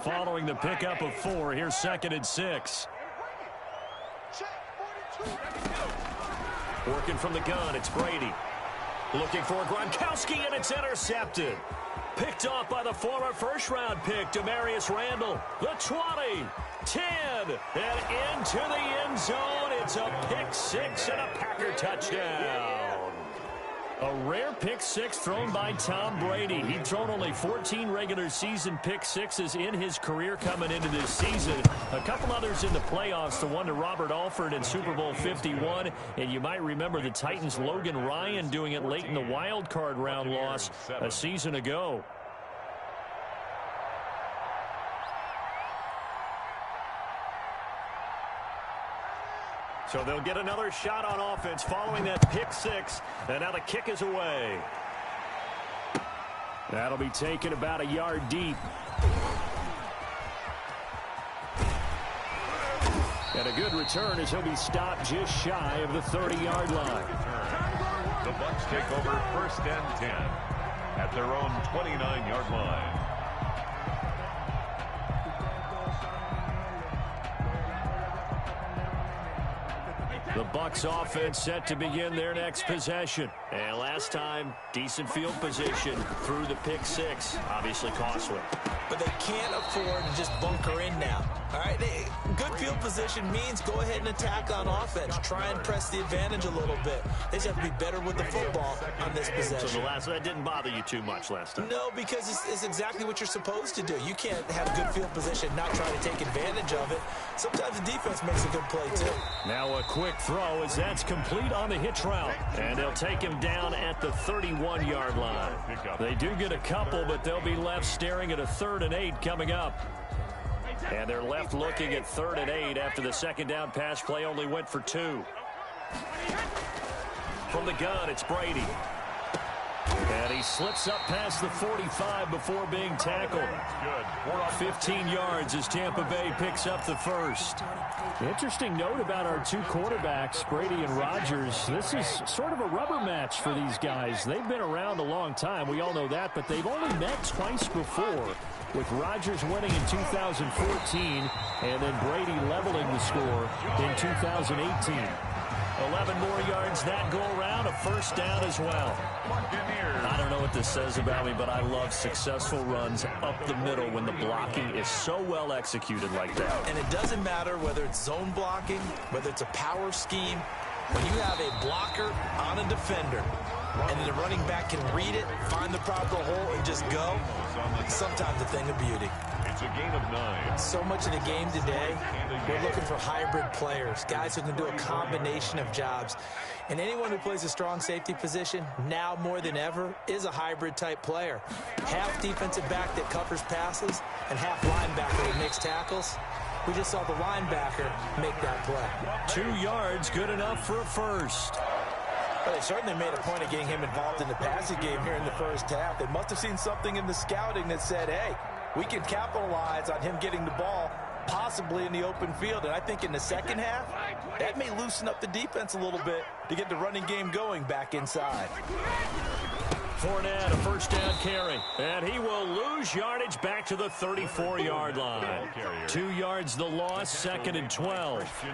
Following the pickup of 4, here's 2nd and 6. Working from the gun, it's Brady. Looking for Gronkowski, and it's intercepted. Picked off by the former first-round pick, Demarius Randall. The 20, 10, and into the end zone. It's a pick 6 and a Packer touchdown. A rare pick 6 thrown by Tom Brady. He'd thrown only 14 regular season pick 6s in his career coming into this season. A couple others in the playoffs, the one to Robert Alford in Super Bowl 51. And you might remember the Titans' Logan Ryan doing it late in the wild card round loss a season ago. So they'll get another shot on offense following that pick 6. And now the kick is away. That'll be taken about a yard deep. And a good return as he'll be stopped just shy of the 30-yard line. The Bucs take over 1st and 10 at their own 29-yard line. The Bucs offense set to begin their next possession. And last time, decent field position through the pick 6. Obviously costly. But they can't afford to just bunker in now. All right, good field position means go ahead and attack on offense. Try and press the advantage a little bit. They just have to be better with the football on this possession. So that didn't bother you too much last time? No, because it's exactly what you're supposed to do. You can't have good field position, not try to take advantage of it. Sometimes the defense makes a good play, too. Now a quick throw as that's complete on the hitch route. And they'll take him down at the 31-yard line. They do get a couple, but they'll be left staring at a 3rd and 8 coming up. And they're left looking at 3rd and 8 after the second down pass play only went for 2. From the gun, it's Brady. And he slips up past the 45 before being tackled. 15 yards as Tampa Bay picks up the first. Interesting note about our two quarterbacks, Brady and Rodgers. This is sort of a rubber match for these guys. They've been around a long time. We all know that, but they've only met twice before, with Rodgers winning in 2014 and then Brady leveling the score in 2018. 11 more yards that go around, a first down as well. I don't know what this says about me, but I love successful runs up the middle when the blocking is so well executed like that. And it doesn't matter whether it's zone blocking, whether it's a power scheme. When you have a blocker on a defender and then the running back can read it, find the proper hole, and just go, sometimes a thing of beauty. It's a gain of 9. So much of the game today, we're looking for hybrid players, guys who can do a combination of jobs. And anyone who plays a strong safety position, now more than ever, is a hybrid-type player. Half defensive back that covers passes and half linebacker that makes tackles. We just saw the linebacker make that play. 2 yards, good enough for a first. Well, they certainly made a point of getting him involved in the passing game here in the first half. They must have seen something in the scouting that said, hey, we can capitalize on him getting the ball possibly in the open field. And I think in the second half, that may loosen up the defense a little bit to get the running game going back inside. Fournette, a first down carry. And he will lose yardage back to the 34-yard line. 2 yards the loss, 2nd and 12.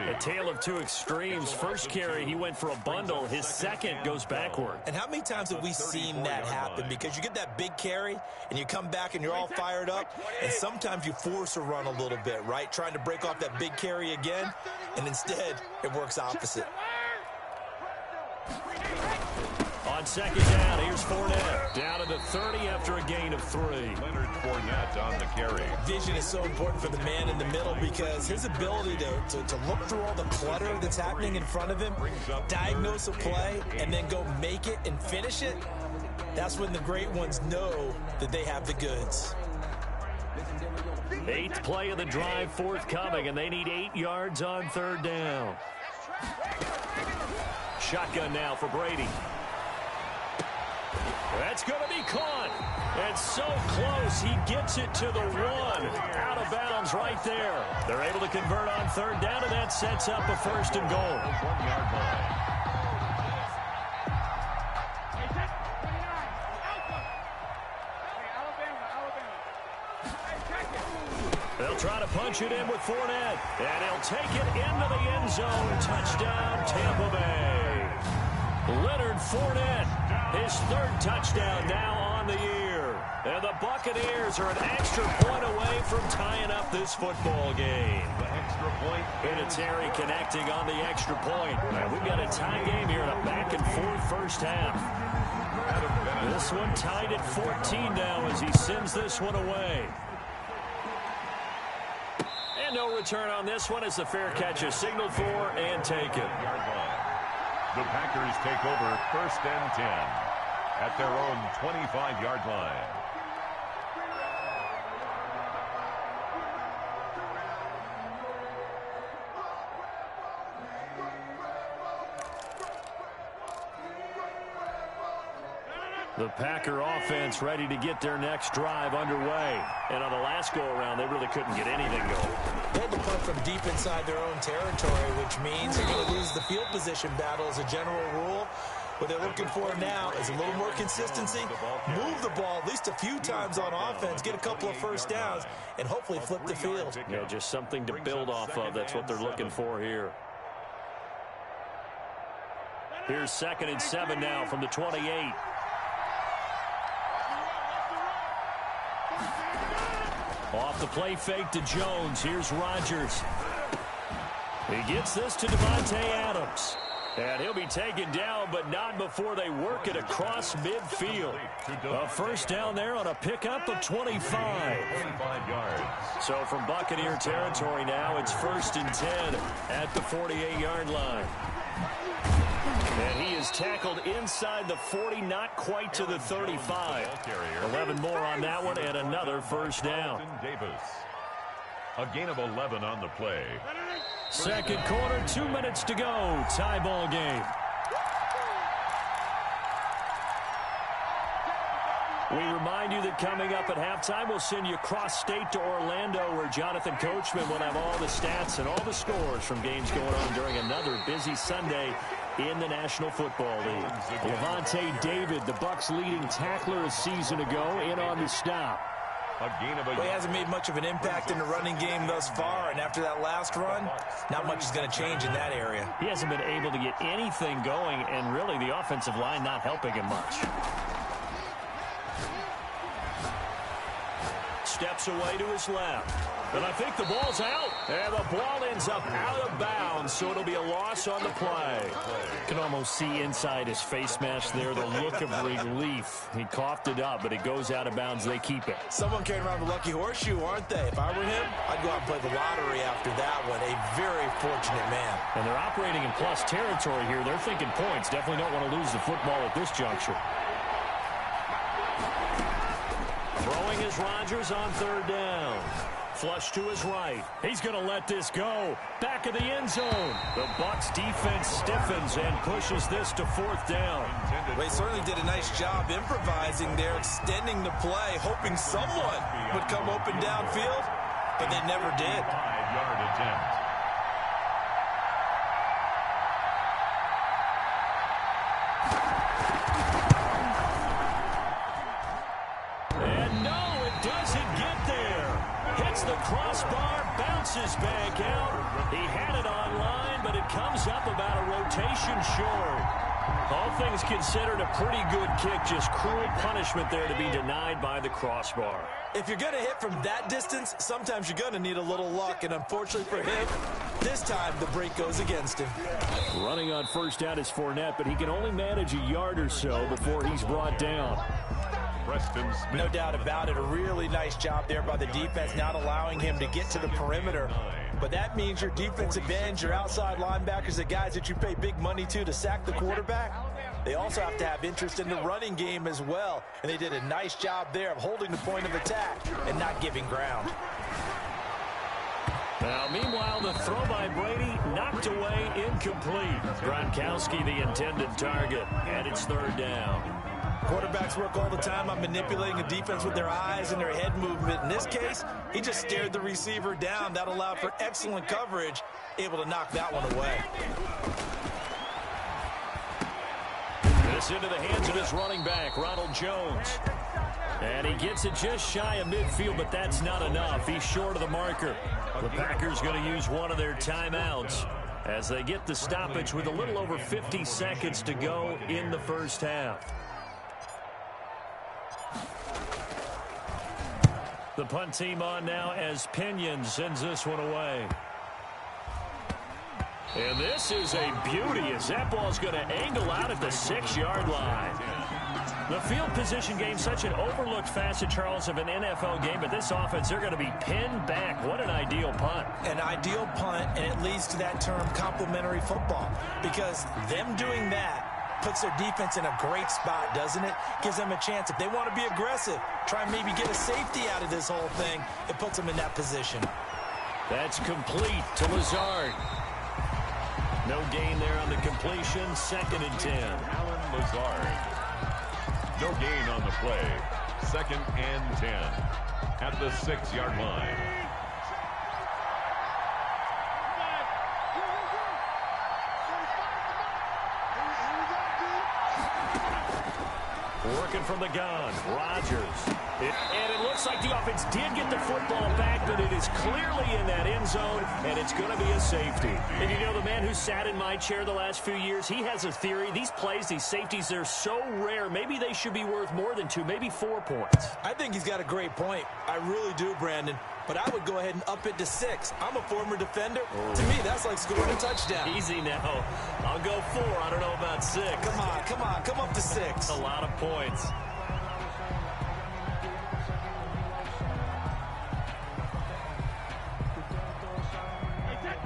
A tale of two extremes. First carry, he went for a bundle. His second goes backward. And how many times have we seen that happen? Because you get that big carry, and you come back and you're all fired up, and sometimes you force a run a little bit, right? Trying to break off that big carry again, and instead it works opposite. On second down, here's Fournette. Down to the 30 after a gain of 3. Leonard Fournette on the carry. Vision is so important for the man in the middle because his ability to look through all the clutter that's happening in front of him, diagnose a play, and then go make it and finish it, that's when the great ones know that they have the goods. 8th play of the drive forthcoming, and they need 8 yards on 3rd down. Shotgun now for Brady. That's going to be caught. And so close, he gets it to the 1. Out of bounds right there. They're able to convert on 3rd down, and that sets up a 1st and goal. 1-yard line. They'll try to punch it in with Fournette, and he'll take it into the end zone. Touchdown, Tampa Bay. Leonard Fournette, his third touchdown now on the year. And the Buccaneers are an extra point away from tying up this football game. The extra point. Vinatieri connecting on the extra point. And we've got a tie game here in a back-and-forth first half. This one tied at 14 now as he sends this one away. And no return on this one as the fair catch is signaled for and taken. The Packers take over 1st and 10 at their own 25-yard line. The Packer offense ready to get their next drive underway. And on the last go-around, they really couldn't get anything going. They had to punt from deep inside their own territory, which means they're going to lose the field position battle as a general rule. What they're looking for now is a little more consistency, move the ball at least a few times on offense, get a couple of first downs, and hopefully flip the field. Yeah, just something to build off of. That's what they're looking for here. Here's 2nd and 7 now from the 28. Off the play fake to Jones. Here's Rodgers. He gets this to Devontae Adams. And he'll be taken down, but not before they work it across midfield. A first down there on a pickup of 25. 25 yards. So from Buccaneer territory now, it's 1st and 10 at the 48-yard line. And he is tackled inside the 40, not quite to the 35. 11 more on that one and another first down. Davis. A gain of 11 on the play. Second quarter, 2 minutes to go. Tie ball game. We remind you that coming up at halftime, we'll send you cross-state to Orlando, where Jonathan Coachman will have all the stats and all the scores from games going on during another busy Sunday in the National Football League. Levante David, the Bucs' leading tackler a season ago, in on the stop. Well, he hasn't made much of an impact in the running game thus far, and after that last run, not much is going to change in that area. He hasn't been able to get anything going, and really the offensive line not helping him much. Steps away to his left. And I think the ball's out. And the ball ends up out of bounds, so it'll be a loss on the play. You can almost see inside his face mask there the look of relief. He coughed it up, but it goes out of bounds. They keep it. Someone carrying around the lucky horseshoe, aren't they? If I were him, I'd go out and play the lottery after that one. A very fortunate man. And they're operating in plus territory here. They're thinking points. Definitely don't want to lose the football at this juncture. Throwing is Rodgers on 3rd down. Flush to his right. He's going to let this go. Back of the end zone. The Bucs defense stiffens and pushes this to 4th down. Well, he certainly did a nice job improvising there, extending the play, hoping someone would come open downfield, but they never did. 5-yard attempt. And no, it doesn't get there. Hits the crossbar, bounces back out. He had it on line, but it comes up about a rotation short. All things considered, a pretty good kick. Just cruel punishment there to be denied by the crossbar. If you're going to hit from that distance, sometimes you're going to need a little luck. And unfortunately for him, this time the break goes against him. Running on 1st down is Fournette, but he can only manage a yard or so before he's brought down. No doubt about it. A really nice job there by the defense, not allowing him to get to the perimeter. But that means your defensive ends, your outside linebackers, the guys that you pay big money to sack the quarterback, they also have to have interest in the running game as well. And they did a nice job there of holding the point of attack and not giving ground. Now, meanwhile, the throw by Brady knocked away, incomplete. Gronkowski the intended target, and it's 3rd down. Quarterbacks work all the time on manipulating a defense with their eyes and their head movement. In this case, he just stared the receiver down. That allowed for excellent coverage, able to knock that one away. This into the hands of his running back, Ronald Jones. And he gets it just shy of midfield, but that's not enough. He's short of the marker. The Packers going to use one of their timeouts as they get the stoppage with a little over 50 seconds to go in the first half. The punt team on now as Pinion sends this one away. And this is a beauty as that ball's going to angle out at the 6-yard line. The field position game, such an overlooked facet, Charles, of an NFL game, but this offense, they're going to be pinned back. What an ideal punt. An ideal punt, and it leads to that term complementary football, because them doing that puts their defense in a great spot, doesn't it? Gives them a chance. If they want to be aggressive, try and maybe get a safety out of this whole thing, it puts them in that position. That's complete to Lazard. No gain there on the completion. 2nd and 10. Alan Lazard. No gain on the play. 2nd and 10 at the 6-yard line. Working from the gun, Rodgers. And it looks like the offense did get the football back, but it is clearly in that end zone, and it's going to be a safety. And you know, the man who sat in my chair the last few years, he has a theory. These plays, these safeties, they're so rare. Maybe they should be worth more than 2, maybe 4 points. I think he's got a great point. I really do, Brandon. But I would go ahead and up it to 6. I'm a former defender. Oh. To me, that's like scoring a touchdown. Easy now. I'll go 4. I don't know about 6. Come on, come on. Come up to 6. A lot of points.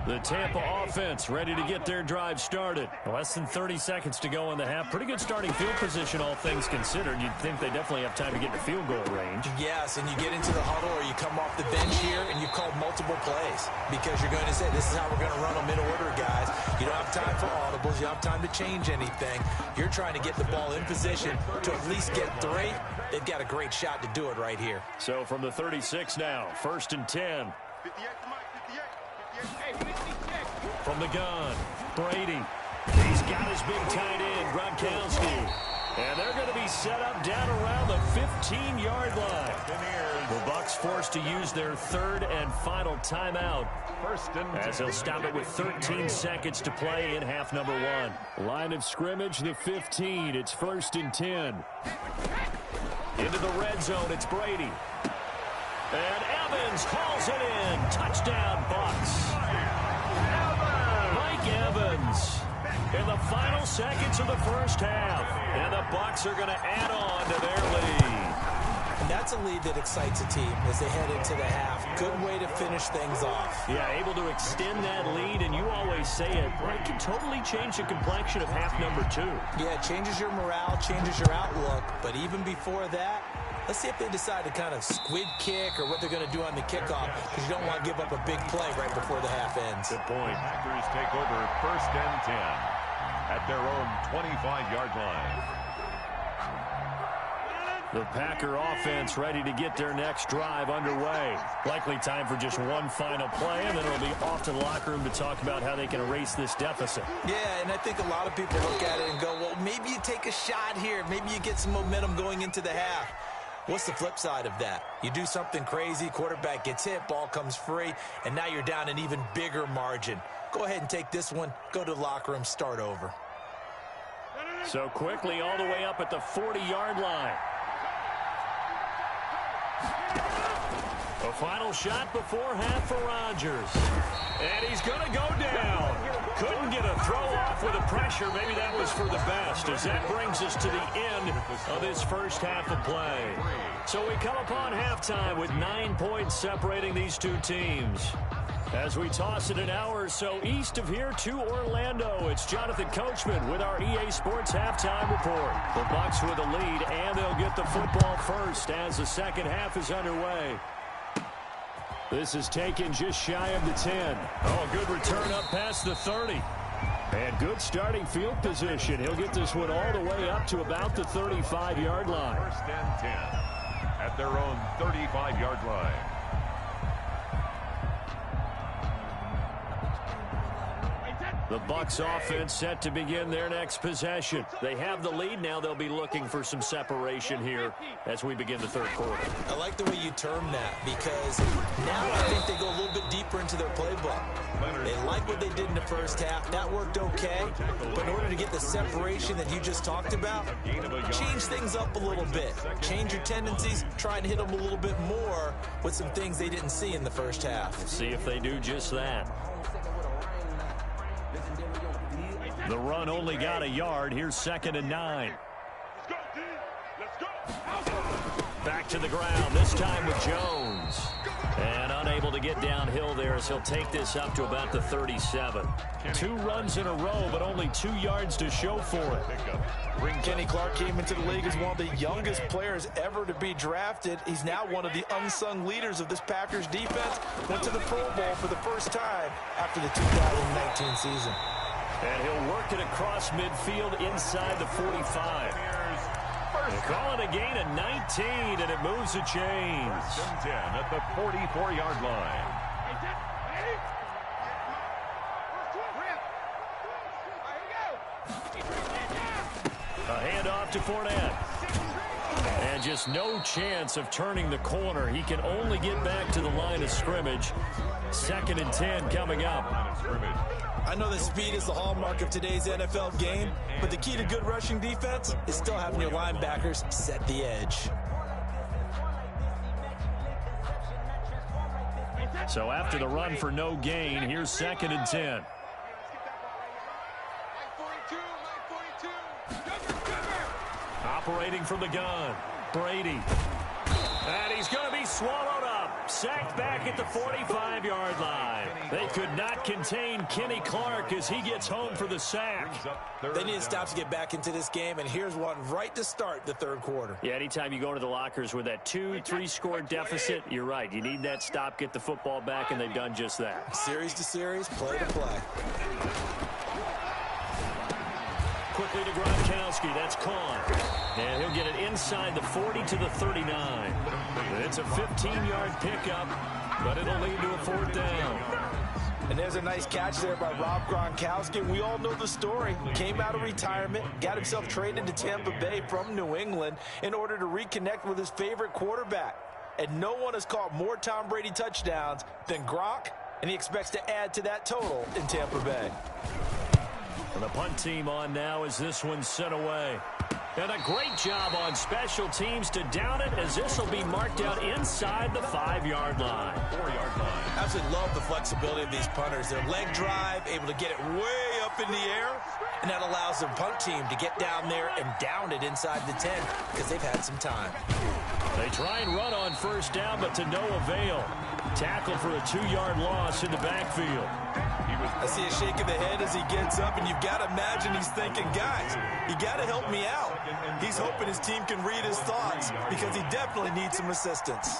The Tampa offense ready to get their drive started. Less than 30 seconds to go in the half. Pretty good starting field position, all things considered. You'd think they definitely have time to get to field goal range. Yes, and you get into the huddle or you come off the bench here and you've called multiple plays because you're going to say, this is how we're going to run them in order, guys. You don't have time for audibles. You don't have time to change anything. You're trying to get the ball in position to at least get 3. They've got a great shot to do it right here. So from the 36 now, 1st and 10. From the gun, Brady. He's got his big tight end, Gronkowski. And they're going to be set up down around the 15-yard line. The Bucs forced to use their 3rd and final timeout. As they'll stop it with 13 seconds to play in half number 1. Line of scrimmage, the 15. It's 1st and 10. Into the red zone, it's Brady. And Evans hauls it in. Touchdown, Bucs. Mike Evans in the final seconds of the first half. And the Bucs are going to add on to their lead. And that's a lead that excites a team as they head into the half. Good way to finish things off. Yeah, able to extend that lead, and you always say it can totally change the complexion of half number 2. Yeah, it changes your morale, changes your outlook. But even before that, let's see if they decide to kind of squid kick or what they're going to do on the kickoff, because you don't want to give up a big play right before the half ends. Good point. Packers take over 1st and 10 at their own 25-yard line. The Packer offense ready to get their next drive underway. Likely time for just one final play, and then it'll be off to the locker room to talk about how they can erase this deficit. Yeah, and I think a lot of people look at it and go, well, maybe you take a shot here. Maybe you get some momentum going into the half. What's the flip side of that? You do something crazy, quarterback gets hit, ball comes free, and now you're down an even bigger margin. Go ahead and take this one, go to the locker room, start over. So quickly all the way up at the 40-yard line. A final shot before half for Rodgers. And he's going to go down. Couldn't get a throw off with the pressure. Maybe that was for the best, as that brings us to the end of this first half of play. So we come upon halftime with 9 points separating these two teams. As we toss it an hour or so east of here to Orlando, it's Jonathan Coachman with our EA Sports Halftime Report. The Bucs with a lead, and they'll get the football first as the second half is underway. This is taken just shy of the 10. Oh, good return up past the 30. And good starting field position. He'll get this one all the way up to about the 35-yard line. 1st and 10 at their own 35-yard line. The Bucs offense set to begin their next possession. They have the lead. Now they'll be looking for some separation here as we begin the third quarter. I like the way you term that because now I think they go a little bit deeper into their playbook. They like what they did in the first half. That worked okay. But in order to get the separation that you just talked about, change things up a little bit. Change your tendencies. Try and hit them a little bit more with some things they didn't see in the first half. We'll see if they do just that. The run only got a yard. Here's 2nd and 9. Back to the ground, this time with Jones. And unable to get downhill there as he'll take this up to about the 37. 2 runs in a row, but only 2 yards to show for it. Kenny Clark came into the league as one of the youngest players ever to be drafted. He's now one of the unsung leaders of this Packers defense. Went to the Pro Bowl for the first time after the 2019 season. And he'll work it across midfield inside the 45. They call it a gain of 19, and it moves the chains. 10 at the 44-yard line. A handoff to Fournette. And just no chance of turning the corner. He can only get back to the line of scrimmage. 2nd and 10 coming up. I know that speed is the hallmark of today's NFL game, but the key to good rushing defense is still having your linebackers set the edge. So after the run for no gain, here's 2nd and 10. Operating from the gun, Brady. And he's going to be swallowed up. Sacked back at the 45-yard line. They could not contain Kenny Clark as he gets home for the sack. They need to stop to get back into this game, and here's one right to start the third quarter. Yeah, anytime you go into the lockers with that 2-3 score deficit, you're right. You need that stop, get the football back, and they've done just that. Series to series, play to play. Quickly to Gronkowski. That's caught. And he'll get it inside the 40 to the 39. It's a 15-yard pickup, but it'll lead to a 4th down. And there's a nice catch there by Rob Gronkowski. We all know the story. Came out of retirement, got himself traded to Tampa Bay from New England in order to reconnect with his favorite quarterback. And no one has caught more Tom Brady touchdowns than Gronk, and he expects to add to that total in Tampa Bay. And the punt team on now as this one's sent away. And a great job on special teams to down it as this will be marked out inside the 5-yard line. 4-yard line. Absolutely love the flexibility of these punters. Their leg drive, able to get it way up in the air, and that allows their punt team to get down there and down it inside the 10 because they've had some time. They try and run on 1st down, but to no avail. Tackle for a 2-yard loss in the backfield. I see a shake of the head as he gets up, and you've got to imagine he's thinking, guys, you got to help me out. He's hoping his team can read his thoughts because he definitely needs some assistance.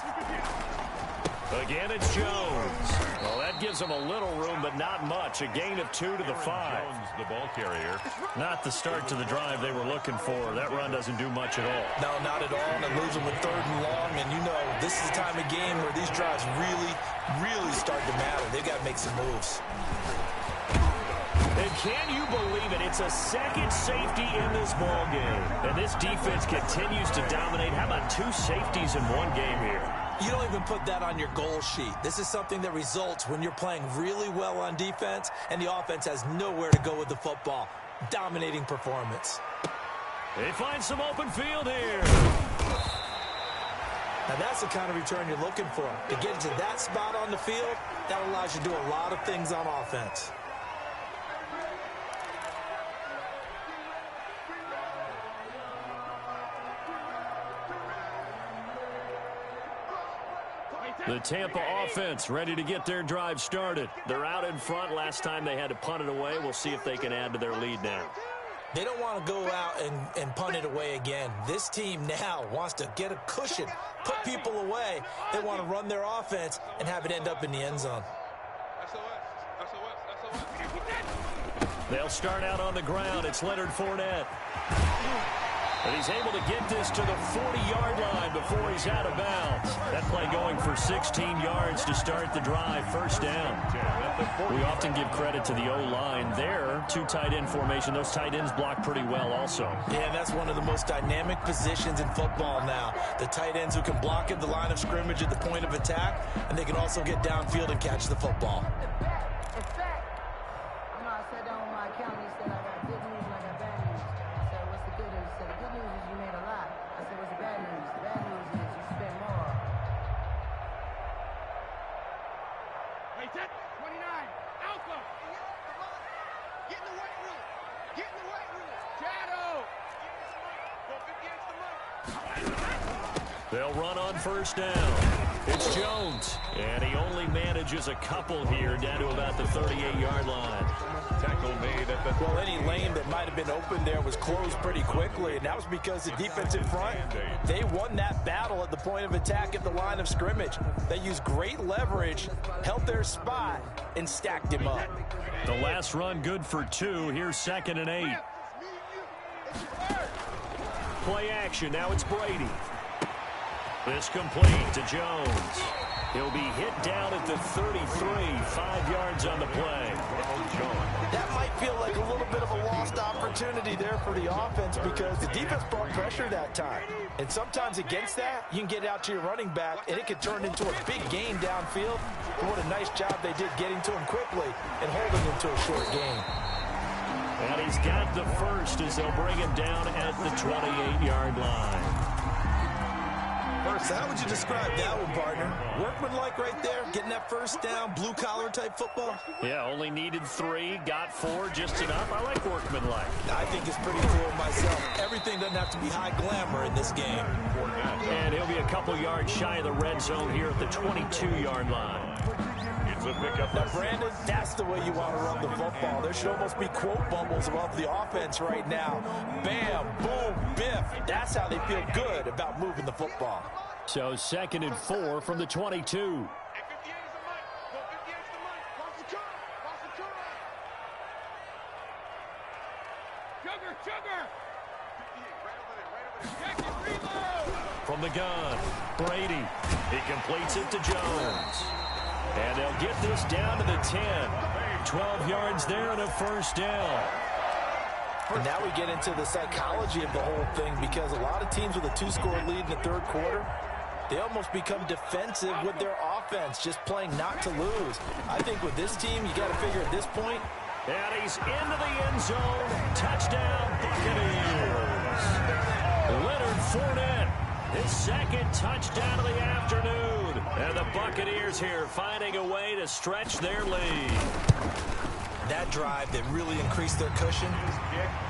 Again, it's Jones. Well, that gives him a little room, but not much. A gain of 2 to the 5. Jones, the ball carrier. Not the start to the drive they were looking for. That run doesn't do much at all. No, not at all. And it leaves them with 3rd and long. And you know, this is the time of game where these drives really start to matter. They've got to make some moves. And can you believe it? It's a second safety in this ball game. And this defense continues to dominate. How about 2 safeties in one game here? You don't even put that on your goal sheet. This is something that results when you're playing really well on defense and the offense has nowhere to go with the football. Dominating performance. They find some open field here. Now that's the kind of return you're looking for. To get into that spot on the field, that allows you to do a lot of things on offense. The Tampa offense ready to get their drive started. They're out in front. Last time they had to punt it away. We'll see if they can add to their lead now. They don't want to go out and punt it away again. This team now wants to get a cushion, put people away. They want to run their offense and have it end up in the end zone. They'll start out on the ground. It's Leonard Fournette. And he's able to get this to the 40-yard line before he's out of bounds. That play going for 16 yards to start the drive. First down. We often give credit to the O-line there. Two tight end formation. Those tight ends block pretty well also. Yeah, and that's one of the most dynamic positions in football now. The tight ends who can block at the line of scrimmage at the point of attack, and they can also get downfield and catch the football. In fact, you know, I sat down with my accountant. He said, I got good news and I got bad news. I said, what's the good news? He said, the good news is you made a lot. I said, what's the bad news? The bad news is you spent more. Hey, set 29. Alpha. Get in the weight room. Get in the weight room. Shadow. They'll run on first down. It's Jones. And he only manages a couple here down to about the 38-yard line. Tackle made at the... Well, any lane that might have been open there was closed pretty quickly, and that was because the defensive front, they won that battle at the point of attack at the line of scrimmage. They used great leverage, held their spot, and stacked him up. The last run good for 2. Here's 2nd and 8. Play action. Now it's Brady. This complete to Jones. He'll be hit down at the 33, 5 yards on the play. That might feel like a little bit of a lost opportunity there for the offense because the defense brought pressure that time. And sometimes against that, you can get out to your running back, and it could turn into a big gain downfield. But what a nice job they did getting to him quickly and holding him to a short gain. And he's got the first as they'll bring him down at the 28-yard line. So how would you describe that one, partner? Workmanlike right there, getting that first down, blue-collar type football? Yeah, only needed 3, got 4, just enough. I like workmanlike. I think it's pretty cool myself. Everything doesn't have to be high glamour in this game. And he'll be a couple yards shy of the red zone here at the 22-yard line. Now, Brandon, that's the way you want to run the football. There should almost be quote bubbles above the offense right now. Bam, boom, biff. That's how they feel good about moving the football. So 2nd and 4 from the 22. From the gun, Brady. He completes it to Jones. And they'll get this down to the 10. 12 yards there and a first down. And now we get into the psychology of the whole thing because a lot of teams with a 2-score lead in the third quarter, they almost become defensive with their offense, just playing not to lose. I think with this team, you got to figure at this point. And he's into the end zone. Touchdown, Buccaneers. Leonard Fournette, his 2nd touchdown of the afternoon. And the Buccaneers here finding a way to stretch their lead. That drive that really increased their cushion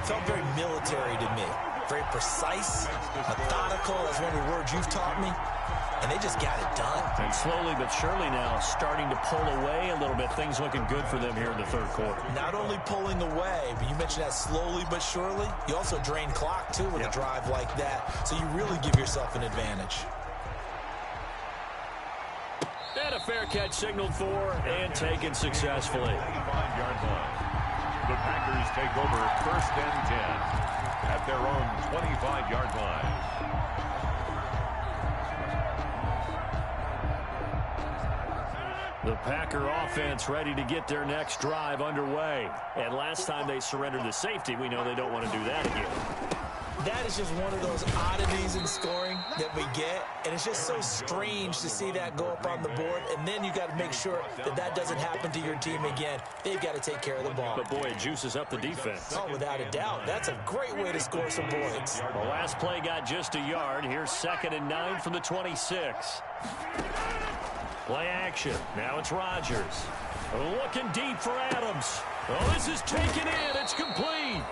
felt very military to me. Very precise, methodical, that's one of the words you've taught me. And they just got it done. And slowly but surely now starting to pull away a little bit. Things looking good for them here in the third quarter. Not only pulling away, but you mentioned that slowly but surely. You also drain clock, too, with a drive like that. So you really give yourself an advantage. And a fair catch signaled for and taken successfully. 25-yard line. The Packers take over 1st and 10 at their own 25-yard line. The Packer offense ready to get their next drive underway. And last time they surrendered the safety, we know they don't want to do that again. That is just one of those oddities in scoring that we get, and it's just so strange to see that go up on the board, and then you got to make sure that that doesn't happen to your team again. They've got to take care of the ball. But boy, it juices up the defense. Oh, without a doubt. That's a great way to score some points. The last play got just a yard. Here's 2nd and 9 from the 26. Play action. Now it's Rodgers. Looking deep for Adams. Oh, this is taken in. It's complete.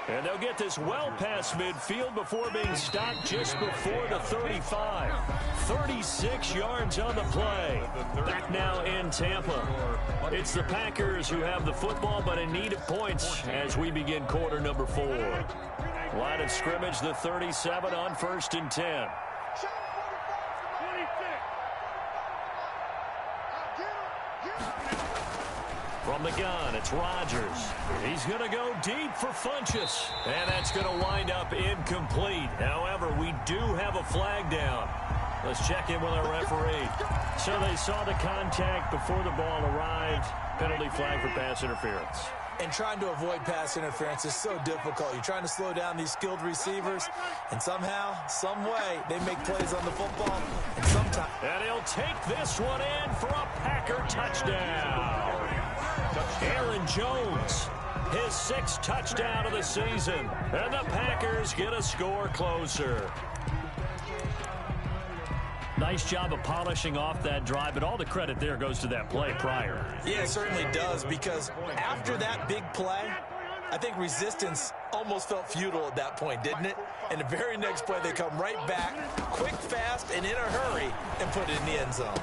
And they'll get this well past midfield before being stopped just before the 35. 36 yards on the play. Back now in Tampa. It's the Packers who have the football, but in need of points as we begin quarter number 4. Line of scrimmage, the 37 on 1st and 10. From the gun, it's Rodgers. He's going to go deep for Funchess. And that's going to wind up incomplete. However, we do have a flag down. Let's check in with our referee. So they saw the contact before the ball arrived. Penalty flag for pass interference. And trying to avoid pass interference is so difficult. You're trying to slow down these skilled receivers, and somehow, some way, they make plays on the football. And sometimes. And he'll take this one in for a Packer touchdown. Aaron Jones, his 6th touchdown of the season. And the Packers get a score closer. Nice job of polishing off that drive, but all the credit there goes to that play prior. Yeah, it certainly does, because after that big play, I think resistance almost felt futile at that point, didn't it? And the very next play, they come right back, quick, fast, and in a hurry, and put it in the end zone.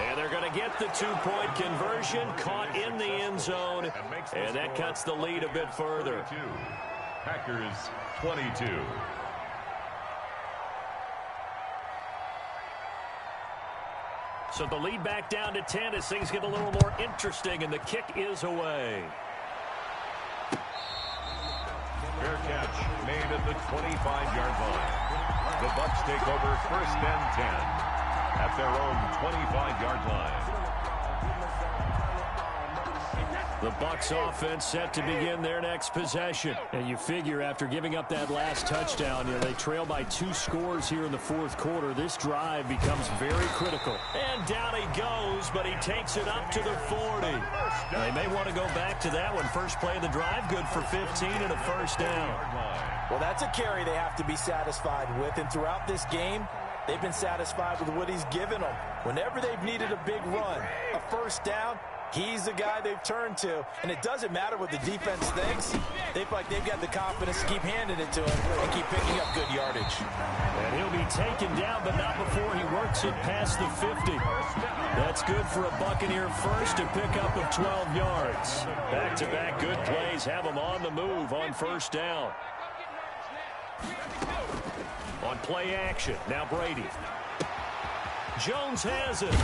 And they're going to get the 2-point conversion, caught in the end zone, and that cuts the lead a bit further. Packers 22. So the lead back down to 10 as things get a little more interesting, and the kick is away. Fair catch made at the 25-yard line. The Bucs take over 1st and 10 at their own 25-yard line. The Bucs offense set to begin their next possession. And you figure after giving up that last touchdown, they trail by 2 scores here in the 4th quarter. This drive becomes very critical. And down he goes, but he takes it up to the 40. Now, they may want to go back to that one. First play of the drive, good for 15 and a 1st down. Well, that's a carry they have to be satisfied with. And throughout this game, they've been satisfied with what he's given them. Whenever they've needed a big run, a 1st down, he's the guy they've turned to, and it doesn't matter what the defense thinks. They feel like they've got the confidence to keep handing it to him and keep picking up good yardage. And he'll be taken down, but not before he works it past the 50. That's good for a Buccaneer first, a pickup of 12 yards. Back-to-back good plays have him on the move on 1st down. On play action, now Brady. Jones has it.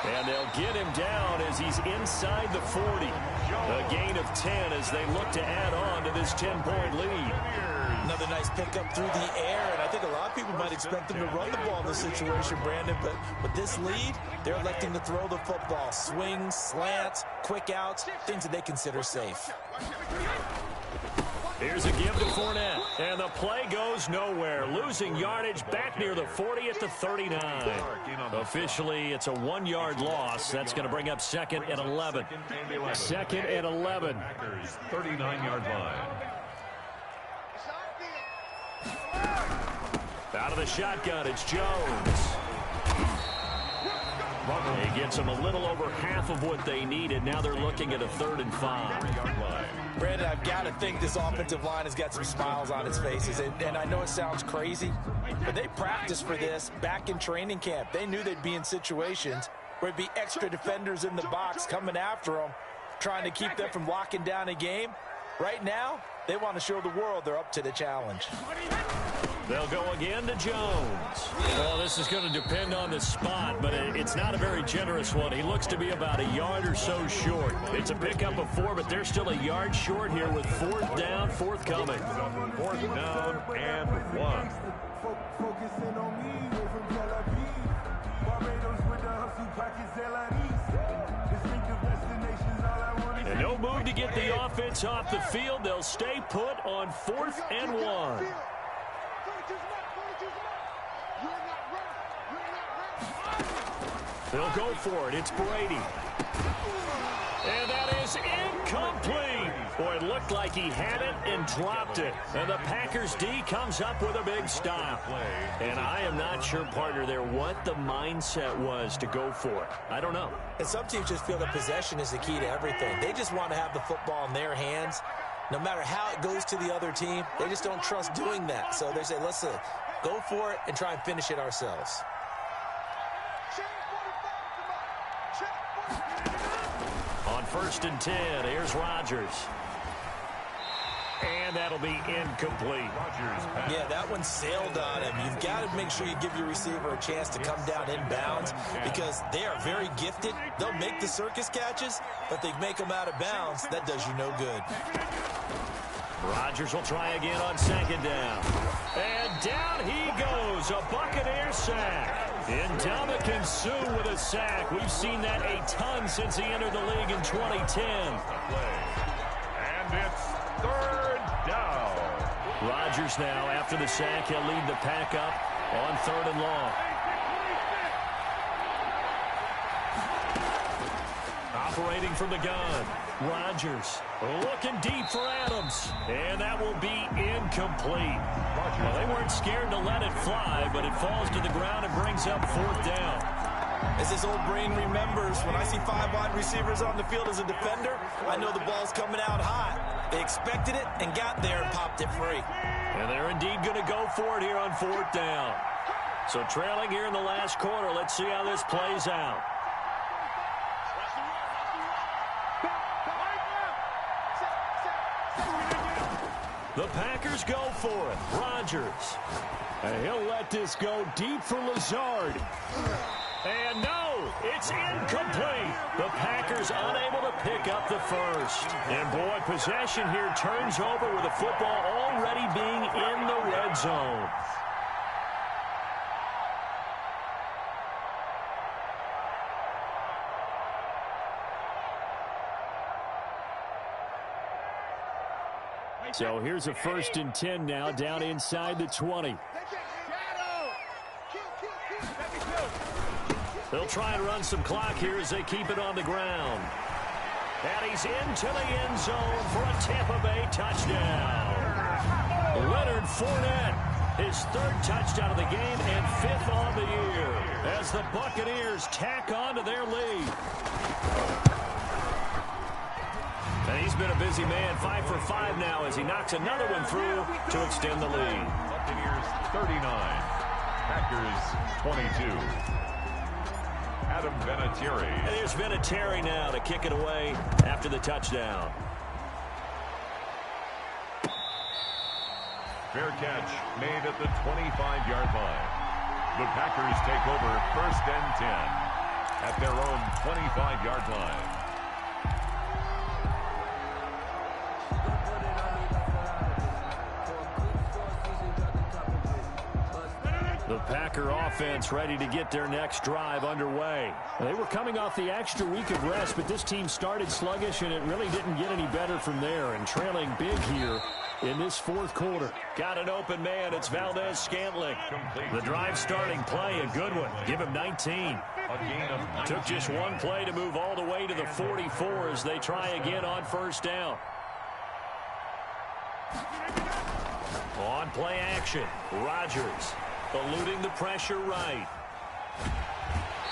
And they'll get him down as he's inside the 40. A gain of 10 as they look to add on to this 10-point lead. Another nice pickup through the air, and I think a lot of people might expect them to run the ball in this situation, Brandon, but with this lead, they're electing to throw the football. Swings, slants, quick outs, things that they consider safe. Here's a give to Fournette, and the play goes nowhere. Losing yardage back near the 40 at the 39. Officially, it's a 1-yard loss. That's going to bring up 2nd and 11. 2nd and 11. 39-yard line. Out of the shotgun, it's Jones. He gets them a little over half of what they needed. Now they're looking at a 3rd and 5. Brandon, I've got to think this offensive line has got some smiles on its faces. And I know it sounds crazy, but they practiced for this back in training camp. They knew they'd be in situations where it'd be extra defenders in the box coming after them, trying to keep them from locking down a game. Right now, they want to show the world they're up to the challenge. They'll go again to Jones. Well, this is going to depend on the spot, but it's not a very generous one. He looks to be about a yard or so short. It's a pickup of 4, but they're still a yard short here with 4th down, forthcoming. 4th down and 1. And no move to get the offense off the field. They'll stay put on 4th and 1. They'll go for it. It's Brady. And that is incomplete. Boy, it looked like he had it and dropped it. And the Packers D comes up with a big stop. And I am not sure, partner, there what the mindset was to go for it. I don't know. And some teams just feel that possession is the key to everything. They just want to have the football in their hands. No matter how it goes to the other team, they just don't trust doing that. So they say, let's go for it and try and finish it ourselves. On 1st and 10, here's Rodgers. And that'll be incomplete. Yeah, that one sailed on him. You've got to make sure you give your receiver a chance to come down inbounds because they are very gifted. They'll make the circus catches, but they make them out of bounds. That does you no good. Rodgers will try again on second down. And down he goes, a Buccaneer sack. Ndamukong Suh with a sack. We've seen that a ton since he entered the league in 2010. And it's third down. Rodgers now, after the sack, he'll lead the pack up on 3rd and long. Operating from the gun, Rodgers looking deep for Adams, and that will be incomplete. Well, they weren't scared to let it fly, but it falls to the ground and brings up 4th down. As this old brain remembers, when I see 5 wide receivers on the field as a defender, I know the ball's coming out hot. They expected it and got there and popped it free. And they're indeed going to go for it here on 4th down. So trailing here in the last quarter, let's see how this plays out. The Packers go for it. Rodgers. And he'll let this go deep for Lazard. And no, it's incomplete. The Packers unable to pick up the first. And boy, possession here turns over with the football already being in the red zone. So here's a 1st and 10 now down inside the 20. They'll try and run some clock here as they keep it on the ground. And he's into the end zone for a Tampa Bay touchdown. Leonard Fournette, his 3rd touchdown of the game and 5th on the year as the Buccaneers tack on to their lead. And he's been a busy man, 5 for 5 now as he knocks another one through to extend the lead. Buccaneers 39, Packers 22. Adam Vinatieri. And there's Vinatieri now to kick it away after the touchdown. Fair catch made at the 25-yard line. The Packers take over 1st and 10 at their own 25-yard line. The Packer offense ready to get their next drive underway. They were coming off the extra week of rest, but this team started sluggish, and it really didn't get any better from there. And trailing big here in this 4th quarter. Got an open man. It's Valdez-Scantling. The drive starting play, a good one. Give him 19. Took just one play to move all the way to the 44 as they try again on 1st down. On play action, Rodgers. Eluding the pressure right.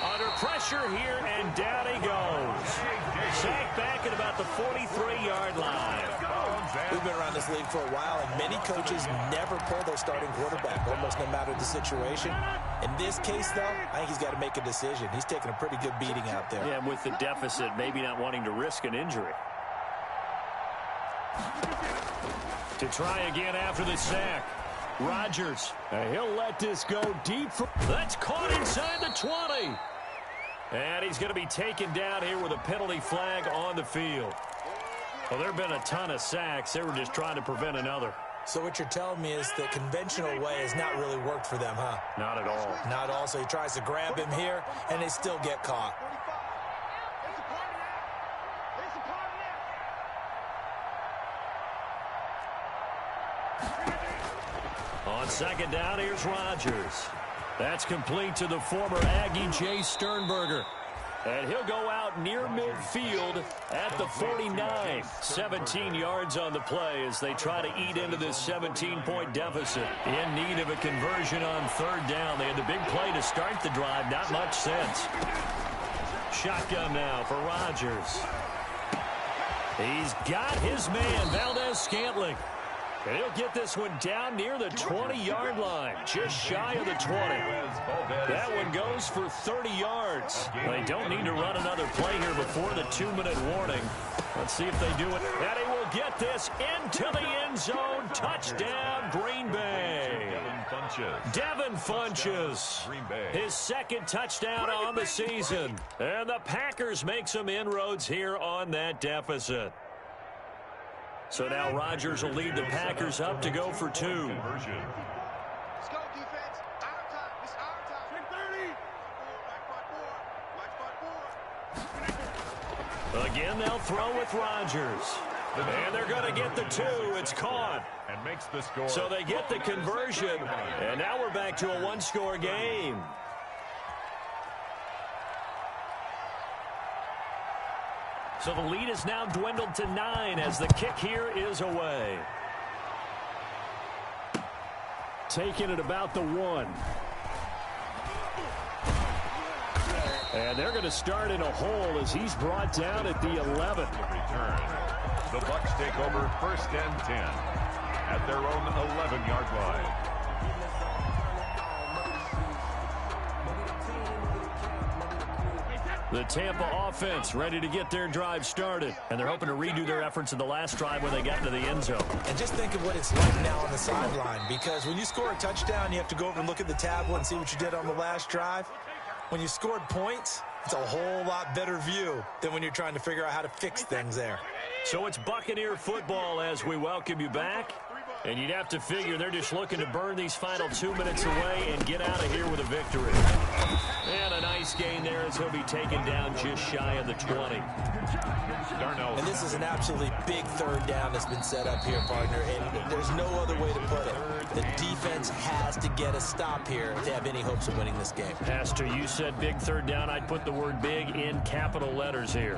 Under pressure here, and down he goes. Sacked back at about the 43-yard line. We've been around this league for a while, and many coaches never pull their starting quarterback, almost no matter the situation. In this case, though, I think he's got to make a decision. He's taking a pretty good beating out there. Yeah, with the deficit, maybe not wanting to risk an injury. To try again after the sack. Rodgers, he'll let this go deep. That's caught inside the 20. And he's going to be taken down here with a penalty flag on the field. Well, there have been a ton of sacks. They were just trying to prevent another. So what you're telling me is the conventional way has not really worked for them, huh? Not at all. Not at all. So he tries to grab him here, and they still get caught. On 2nd down, here's Rodgers. That's complete to the former Aggie Jay Sternberger. And he'll go out near midfield at the 49. 17 yards on the play as they try to eat into this 17-point deficit. In need of a conversion on 3rd down. They had the big play to start the drive. Not much sense. Shotgun now for Rodgers. He's got his man, Valdez-Scantling. And he'll get this one down near the 20-yard line, just shy of the 20. That one goes for 30 yards. They don't need to run another play here before the 2-minute warning. Let's see if they do it. And he will get this into the end end zone. Touchdown, Green Bay. Devin Funchess. His second touchdown on the season. And the Packers make some inroads here on that deficit. So now Rodgers will lead the Packers up to go for 2. Let's go, defense. Our time. It's our time. 10-30. Again, they'll throw with Rodgers. And they're going to get the 2. It's caught. And makes the score. So they get the conversion. And now we're back to a 1-score game. So the lead is now dwindled to 9 as the kick here is away. Taking it about the 1. And they're going to start in a hole as he's brought down at the 11. Return. The Bucs take over 1st and 10 at their own 11-yard line. The Tampa offense ready to get their drive started. And they're hoping to redo their efforts in the last drive when they got into the end zone. And just think of what it's like now on the sideline, because when you score a touchdown, you have to go over and look at the tablet and see what you did on the last drive. When you scored points, it's a whole lot better view than when you're trying to figure out how to fix things there. So it's Buccaneer football as we welcome you back. And you'd have to figure they're just looking to burn these final 2 minutes away and get out of here with a victory. And a nice gain there as he'll be taken down just shy of the 20. And this is an absolutely big 3rd down that's been set up here, partner. And there's no other way to put it. The defense has to get a stop here if they have any hopes of winning this game. Pastor, you said big 3rd down. I'd put the word big in capital letters here.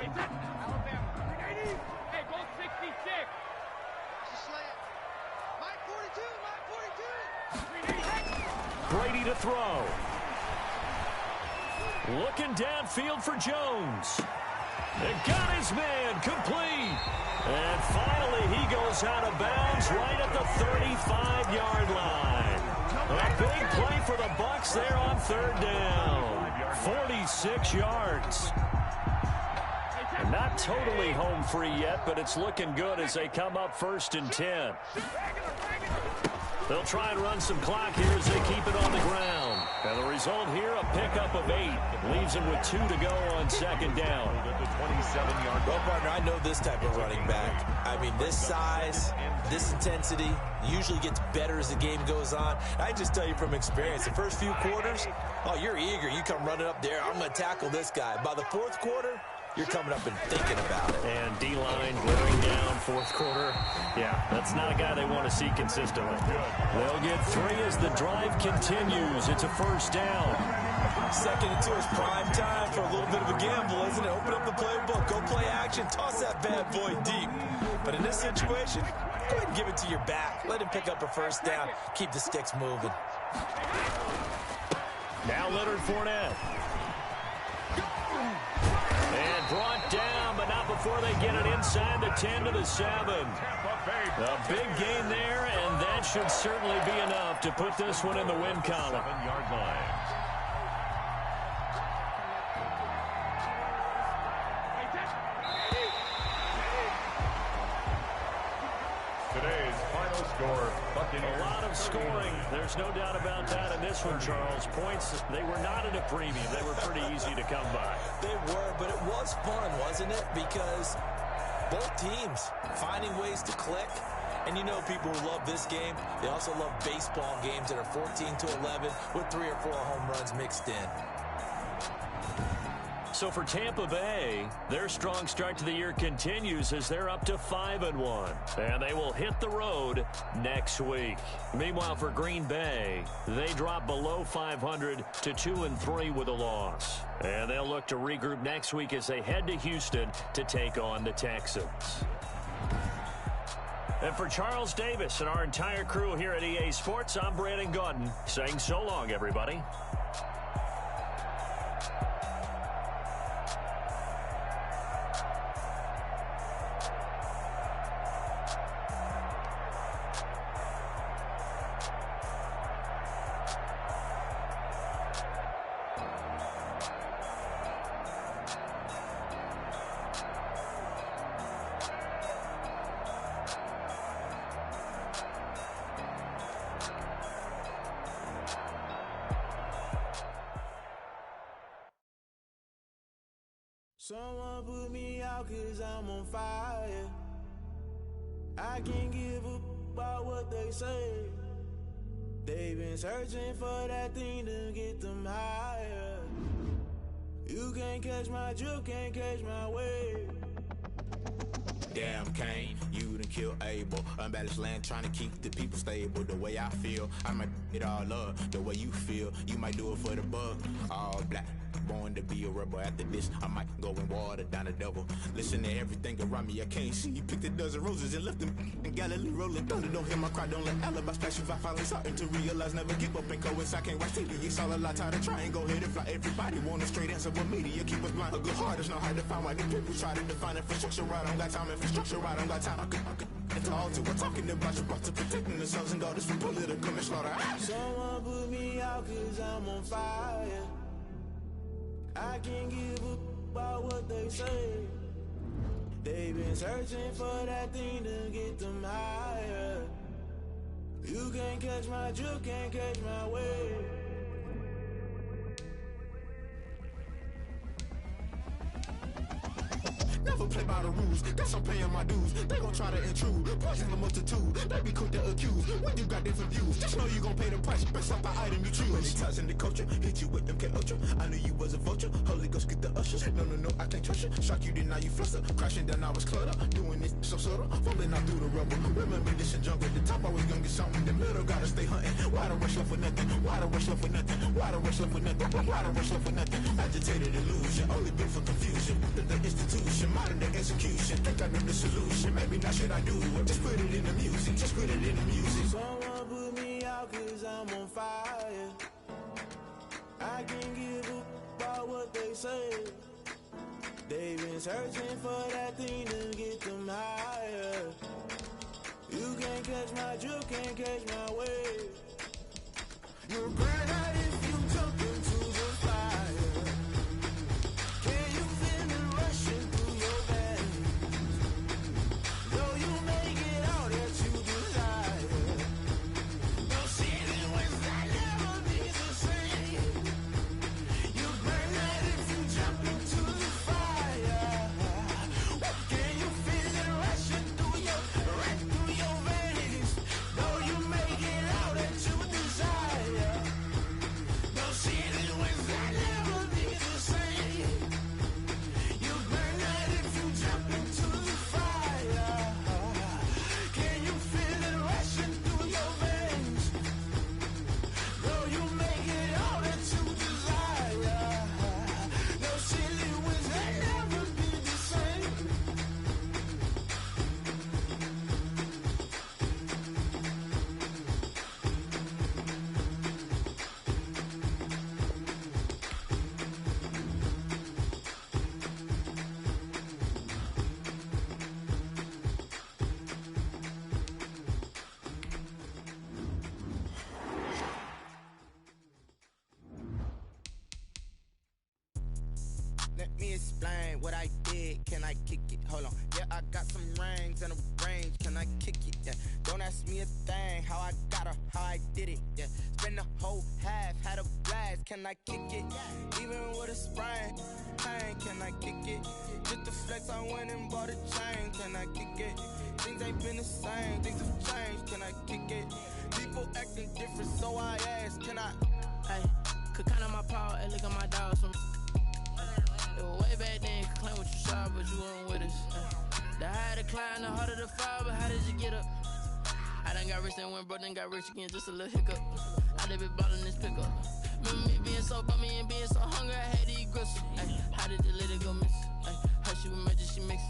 Brady to throw. Looking downfield for Jones. And got his man complete. And finally he goes out of bounds right at the 35-yard line. A big play for the Bucs there on 3rd down. 46 yards. Not totally home free yet, but it's looking good as they come up 1st and 10. They'll try and run some clock here as they keep it on the ground. And the result here, a pickup of 8. Leaves them with 2 to go on 2nd down. Well, partner, I know this type of running back. I mean, this size, this intensity usually gets better as the game goes on. I just tell you from experience, the first few quarters, oh, you're eager. You come running up there. I'm going to tackle this guy. By the 4th quarter, you're coming up and thinking about it. And D-line glittering down 4th quarter. Yeah, that's not a guy they want to see consistently. They'll get 3 as the drive continues. It's a 1st down. 2nd and 2 is prime time for a little bit of a gamble, isn't it? Open up the playbook, go play action, toss that bad boy deep. But in this situation, go ahead and give it to your back. Let him pick up a 1st down. Keep the sticks moving. Now Leonard Fournette. And brought down, but not before they get it inside the 10 to the 7. A big gain there, and that should certainly be enough to put this one in the win column. 7-yard line. Today's final score, Buccaneers. A lot of scoring. There's no doubt about that in this one, Charles. Points, they were not at a premium. They were pretty easy to come by. They were, but it was fun, wasn't it? Because both teams finding ways to click. And you know people who love this game, they also love baseball games that are 14-11 with 3 or 4 home runs mixed in. So for Tampa Bay, their strong start to the year continues as they're up to 5-1. And they will hit the road next week. Meanwhile, for Green Bay, they drop below 500 to 2-3 with a loss. And they'll look to regroup next week as they head to Houston to take on the Texans. And for Charles Davis and our entire crew here at EA Sports, I'm Brandon Gaudin saying so long, everybody. Someone put me out 'cause I'm on fire. I can't give a about what they say. They've been searching for that thing to get them higher. You can't catch my drift, can't catch my wave. Damn, Kane, you done killed Abel. Unbalanced land, trying to keep the people stable. The way I feel, I might it all up. The way you feel, you might do it for the buck. All black, born to be a rebel. After this, I might go and water down the devil. Listen to everything around me, I can't see. Picked a dozen roses and left them in Galilee rolling thunder. Don't hear my cry, don't let alibis pass you. I finally starting to realize, never give up and coincide. Can't watch TV, it's all a lot. Tired of trying, go ahead and fly. Everybody want a straight answer, but media keep us blind. A good heart is not hard to find. Why the people try to define infrastructure right? I don't got time, infrastructure right, I don't got time. I could talk to. We're talking about you, about to protecting the sons and daughters from political and slaughter. Someone put me out 'cause I'm on fire. I can't give a about what they say. They've been searching for that thing to get them higher. You can't catch my drift, can't catch my wave. Never play by the rules, guess I'm paying my dues. They gon' try to intrude, poison the multitude. They be quick to accuse, when you got different views. Just know you gon' pay the price, based off the item you choose. Many ties in the culture, hit you with MK Ultra. I knew you was a vulture, Holy Ghost get the ushers. No, I can't trust you. Shock you, then now you fluster. Crashing down, I was cluttered. Doing this so subtle, falling out through the rubble. Remember this in jungle, the top always gonna get something. The middle gotta stay hunting. Why the rush left with nothing? Why the rush left with nothing? Why the rush left with nothing? Why the rush left with nothing? Agitated illusion, only built for confusion. The institution, modern day execution. Think I know the solution. Maybe not should I do it? Just put it in the music. Just put it in the music. Someone put me out 'cause I'm on fire. I can't give a about what they say. They've been searching for that thing to get them higher. You can't catch my drift, can't catch my wave. You'll burn out if you jump into the fire. Can you feel it rushing through your veins? Though you make it all that you desire. No ceiling wins, I never be the same. You burn out if you jump into the fire. Can you feel it rushing through your veins? Though you make it all that you desire. No ceiling wins, I never be the same. You burn out if you jump into the fire. Can you feel it rushing through your veins? Though you make it all that you desire. No ceiling wins, I never be the same. Let me explain what I did. Can I kick it? Hold on. Yeah, I got some rings and a range. Can I kick it? Yeah. Don't ask me a thing. How I got her, how I did it. Yeah. Spend the whole half, had a blast. Can I kick it? Even with a sprain. Pain, can I kick it? Just the flex, I went and bought a chain. Can I kick it? Things ain't been the same. Things have changed. Can I kick it? People acting different, so I ask. Can I? Hey, could count on my power and look at my dogs from. It was way back then, could claim what you saw, but you weren't with us. The higher the climb, the harder the fall, but how did you get up? I done got rich and went broke, then got rich again, just a little hiccup. I done been ballin' this pickup. Remember me being so bummy and being so hungry, I had to eat gristle. Ay, how did the lady go miss? Ay, her she was magic, she mixed.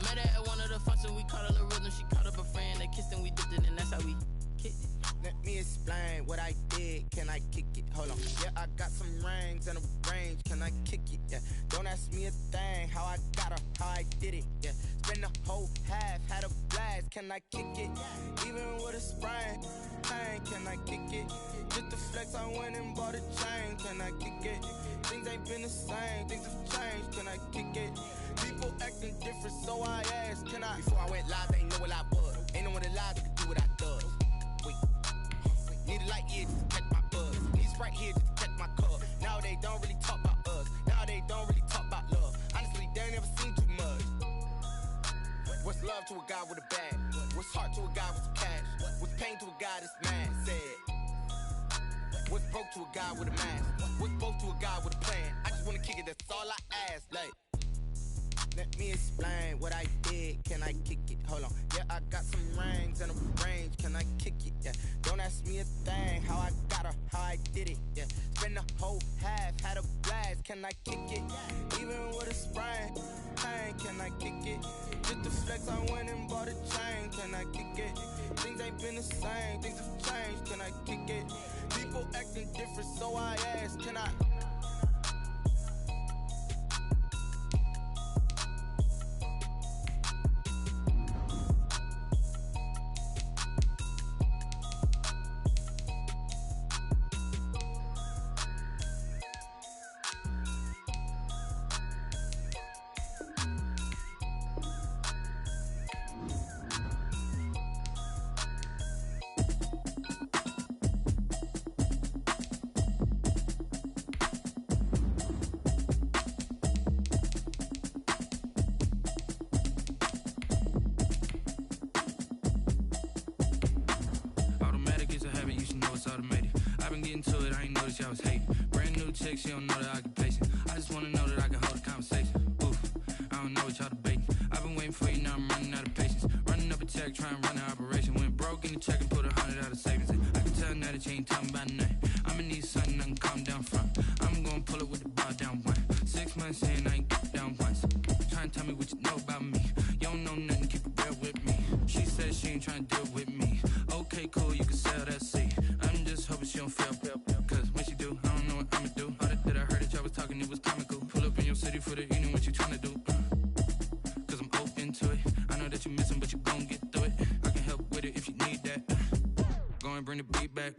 Met her at one of the functions, we caught a little rhythm, she caught up a friend, they kissed and we dipped it, and that's how we kicked it. Let me explain what I did. Can I kick it? Hold on. Yeah, I got some rings and a range. Can I kick it? Yeah. Don't ask me a thing. How I got her, how I did it. Yeah. Spend the whole half, had a blast. Can I kick it? Even with a sprain. Pain, can I kick it? Just the flex, I went and bought a chain. Can I kick it? Things ain't been the same. Things have changed. Can I kick it? People acting different, so I asked. Can I? Before I went live, they ain't know what I was. Ain't no one alive that could do what I does. Wait. Need a light here just to catch my buzz. Need Sprite here just to catch my cup. Now they don't really talk about us. Now they don't really talk about love. Honestly, What's love to a guy with a bag? What's heart to a guy with some cash? What's pain to a guy that's mad? Said. What's broke to a guy with a mask? What's both to a guy with a plan? I just wanna kick it, that's all I ask. Like, let me explain what I did. Can I kick it? Hold on. Yeah, I got some rings and a range. Can I kick it? Yeah. Don't ask me a thing. How I got her, how I did it. Yeah. Spend the whole half, had a blast. Can I kick it? Even with a sprain. Pain, can I kick it? Just the flex, I went and bought a chain. Can I kick it? Things ain't been the same. Things have changed. Can I kick it? People acting different, so I ask. Can I? I was hating. Brand new chick, she don't know the occupation. I just wanna know that I can hold a conversation. Oof, I don't know what y'all debating. I've been waiting for you, now I'm running out of patience. Running up a check, trying to run an operation. Went broke in the check and put 100 out of savings in. I can tell now that you ain't talking about nothing. I'ma need something I can calm down from. I'm gonna pull it with the bar down one. 6 months in, I ain't got down once. Trying to tell me what you know about me. You don't know nothing, keep it real with me. She said she ain't trying to deal with me. Okay, cool, you can sell that seat. I'm just hoping she don't fail. Cause when she do, I don't know what I'ma do. All that I heard that y'all was talking, it was comical. Pull up in your city for the evening, what you tryna do? Cause I'm open to it. I know that you missing, but you gon' get through it. I can help with it if you need that. Go and bring the beat back.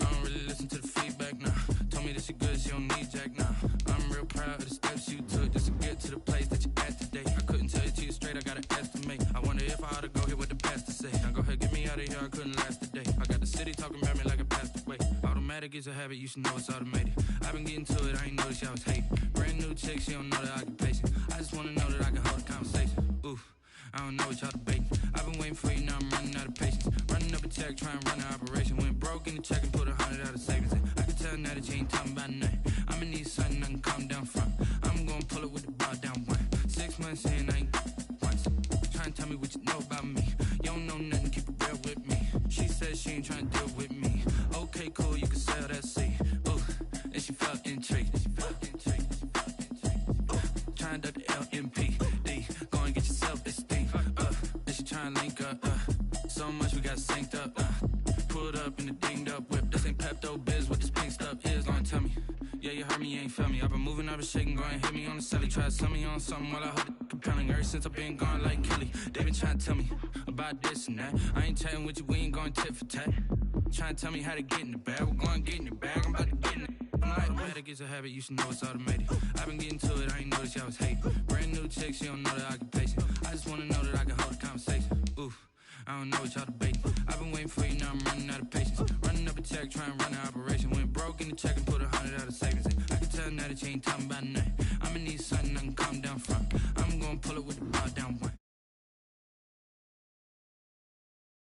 I don't really listen to the feedback, nah. Told me that she good, she don't need jack, nah. I'm real proud of the steps you took just to get to the place that you at today. I couldn't tell you to you straight, I gotta estimate. I wonder if I ought to go here with the pastor say. Now go ahead, get me out of here, I couldn't last a day. I got the city talking about me like I passed away. Automatic is a habit, you should know it's automated. I've been getting to it, I ain't noticed y'all was hating. Brand new chick, she don't know the occupation. I just wanna know that I can hold a conversation. Oof, I don't know what y'all debating. I've been waiting for you, now I'm running out of patience. Running up a check, trying to run an operation. Went broke in the check and put 100 out of savings in. I can tell now that you ain't talking about nothing. I'ma need something I can calm down from. I'm gonna pull it with the bar down one. 6 months in, I ain't once. Trying to tell me what you know about me. You don't know nothing, keep it real with me. She said she ain't trying to deal with me. Okay, cool, you can sell that seat. Ooh, and she felt intrigued. Trying to duck the LMPD. Go and get your self-esteem. And she trying to link up. So much we got synced up. Pulled up in the dinged up whip. This ain't Pepto-Biz, what this pink stuff is. Gonna tell me. Yeah, you heard me, you ain't feel me. I've been moving, I've been shaking, go and hit me on the celly. Try to sell me on something while I hold it compelling. Ever since I've been gone like Kelly, they been trying to tell me about this and that. I ain't chatting with you, we ain't going tit for tat. Trying to tell me how to get in the bag. We're going to get in your bag, I'm about to get in it. Automatic is a habit, you should know it's automated. I've been getting to it, I ain't noticed y'all was hating. Brand new chick, she don't know the occupation. I just wanna know that I can hold a conversation. Oof, I don't know what y'all debating. I've been waiting for you, now I'm running out of patience. Running up a check, trying to run an operation. Went broke in the check and put 100 out of savings in. I can tell now that you ain't talking about nothing.